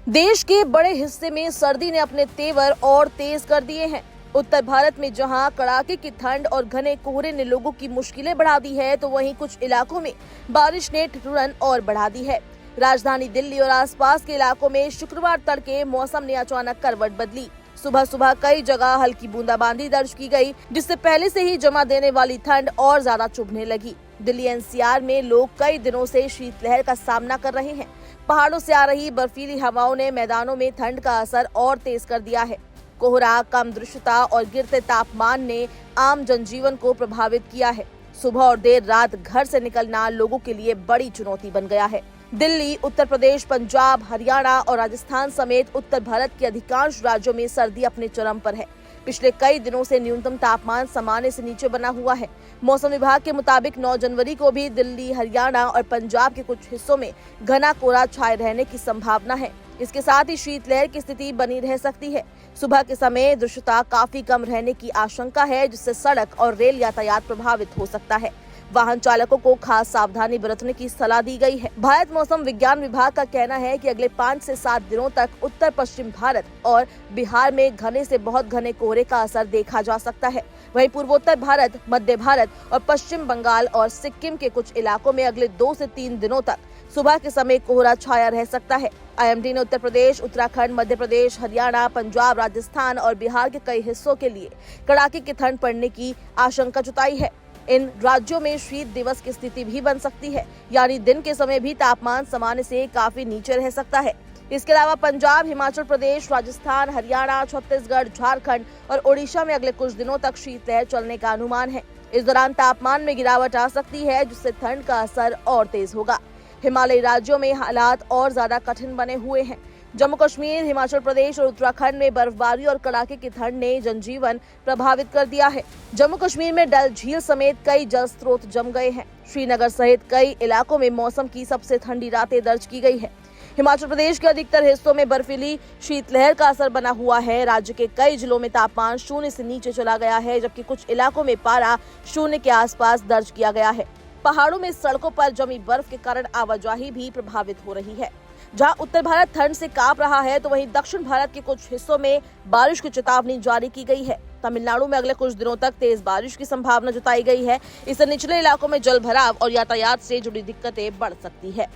देश के बड़े हिस्से में सर्दी ने अपने तेवर और तेज कर दिए हैं। उत्तर भारत में जहां कड़ाके की ठंड और घने कोहरे ने लोगों की मुश्किलें बढ़ा दी है, तो वहीं कुछ इलाकों में बारिश ने ठिठुरन और बढ़ा दी है। राजधानी दिल्ली और आसपास के इलाकों में शुक्रवार तड़के मौसम ने अचानक करवट बदली। सुबह सुबह कई जगह हल्की बूंदाबांदी दर्ज की गई, जिससे पहले से ही जमा देने वाली ठंड और ज्यादा चुभने लगी। दिल्ली एनसीआर में लोग कई दिनों से शीतलहर का सामना कर रहे हैं। पहाड़ों से आ रही बर्फीली हवाओं ने मैदानों में ठंड का असर और तेज कर दिया है। कोहरा, कम दृश्यता और गिरते तापमान ने आम जनजीवन को प्रभावित किया है। सुबह और देर रात घर से निकलना लोगों के लिए बड़ी चुनौती बन गया है। दिल्ली, उत्तर प्रदेश, पंजाब, हरियाणा और राजस्थान समेत उत्तर भारत के अधिकांश राज्यों में सर्दी अपने चरम पर है। पिछले कई दिनों से न्यूनतम तापमान सामान्य से नीचे बना हुआ है। मौसम विभाग के मुताबिक 9 जनवरी को भी दिल्ली, हरियाणा और पंजाब के कुछ हिस्सों में घना कोहरा छाए रहने की संभावना है। इसके साथ ही शीतलहर की स्थिति बनी रह सकती है। सुबह के समय दृश्यता काफी कम रहने की आशंका है, जिससे सड़क और रेल यातायात प्रभावित हो सकता है। वाहन चालकों को खास सावधानी बरतने की सलाह दी गई है। भारत मौसम विज्ञान विभाग का कहना है कि अगले 5 से 7 दिनों तक उत्तर पश्चिम भारत और बिहार में घने से बहुत घने कोहरे का असर देखा जा सकता है। वहीं पूर्वोत्तर भारत, मध्य भारत और पश्चिम बंगाल और सिक्किम के कुछ इलाकों में अगले 2 से 3 दिनों तक सुबह के समय कोहरा छाया रह सकता है। आईएमडी ने उत्तर प्रदेश, उत्तराखंड, मध्य प्रदेश, हरियाणा, पंजाब, राजस्थान और बिहार के कई हिस्सों के लिए कड़ाके की ठंड पड़ने की आशंका जताई है। इन राज्यों में शीत दिवस की स्थिति भी बन सकती है, यानी दिन के समय भी तापमान सामान्य से काफी नीचे रह सकता है। इसके अलावा पंजाब, हिमाचल प्रदेश, राजस्थान, हरियाणा, छत्तीसगढ़, झारखंड और ओडिशा में अगले कुछ दिनों तक शीतलहर चलने का अनुमान है। इस दौरान तापमान में गिरावट आ सकती है, जिससे ठंड का असर और तेज होगा। हिमालयी राज्यों में हालात और ज्यादा कठिन बने हुए हैं। जम्मू कश्मीर, हिमाचल प्रदेश और उत्तराखंड में बर्फबारी और कड़ाके की ठंड ने जनजीवन प्रभावित कर दिया है। जम्मू कश्मीर में डल झील समेत कई जल स्रोत जम गए हैं। श्रीनगर सहित कई इलाकों में मौसम की सबसे ठंडी रातें दर्ज की गई है। हिमाचल प्रदेश के अधिकतर हिस्सों में बर्फीली शीतलहर का असर बना हुआ है। राज्य के कई जिलों में तापमान 0 से नीचे चला गया है, जबकि कुछ इलाकों में पारा 0 के आसपास दर्ज किया गया है। पहाड़ों में सड़कों पर जमी बर्फ के कारण आवाजाही भी प्रभावित हो रही है। जहां उत्तर भारत ठंड से कांप रहा है, तो वहीं दक्षिण भारत के कुछ हिस्सों में बारिश की चेतावनी जारी की गई है। तमिलनाडु में अगले कुछ दिनों तक तेज बारिश की संभावना जताई गई है। इससे निचले इलाकों में जल भराव और यातायात से जुड़ी दिक्कतें बढ़ सकती है।